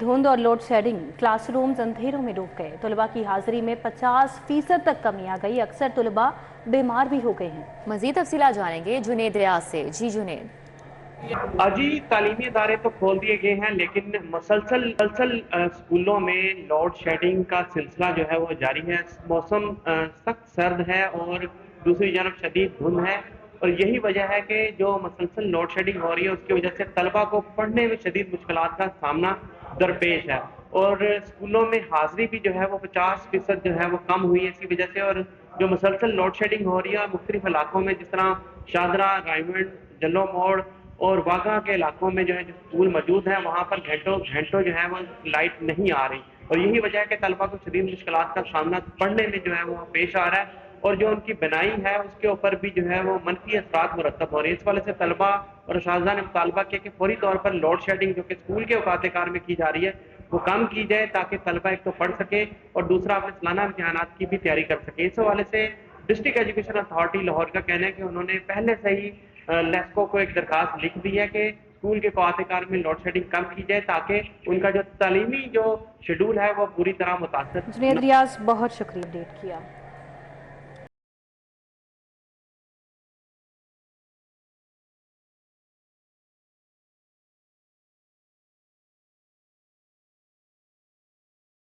धुंध और load shedding, classrooms अंधेरों में डूब गए। तलबा की हाजिरी में 50% तक कमी आ गई। अक्सर तलबा बीमार भी हो गए हैं। मजीद तफसीलात जानेंगे जुनेद रियाज से। जी जुनेद। अजी तालीमी इदारे तो खोल दिए गए हैं, लेकिन मसलसल स्कूलों में लोड शेडिंग का सिलसिला जो है वो जारी है। मौसम सख्त सर्द है और दूसरी जानब शदीद धुंध है, और यही वजह है कि जो मसलसल लोड शेडिंग हो रही है उसकी वजह से तलबा को पढ़ने में शदीद मुश्किलात का सामना दरपेश है। और स्कूलों में हाजिरी भी जो है वो 50% जो है वो कम हुई है इसकी वजह से। और जो मसलसल लोड शेडिंग हो रही है मुख्तलिफ इलाकों में, जिस तरह शादरा, रायमंड, जल्लो मोड़ और वाघा के इलाकों में जो है जो स्कूल मौजूद है वहाँ पर घंटों घंटों जो है वो लाइट नहीं आ रही, और यही वजह है कि तलबा को शदीद मुश्किलात का सामना पढ़ने में जो है वो पेश आ रहा है। और जो उनकी बनाई है उसके ऊपर भी जो है वो मनफी असरात मुरतब हो रहे हैं। इस वाले से तलबा और असातिज़ा ने मुतालबा किया कि फौरी तौर पर लोड शेडिंग जो कि स्कूल के औकात कार में की जा रही है वो कम की जाए, ताकि तलबा एक तो पढ़ सके और दूसरा अपने सालाना इम्तिहानात की भी तैयारी कर सके। इस हवाले से डिस्ट्रिक्ट एजुकेशन अथॉरिटी लाहौर का कहना है कि उन्होंने पहले से ही लेस्को को एक दरखास्त लिख दी है कि स्कूल के कार में लोड शेडिंग कम की जाए, ताकि उनका जो तालीमी जो शेड्यूल है वो पूरी तरह मुतासर जुनेद रियाज, बहुत शुक्रिया अपडेट किया।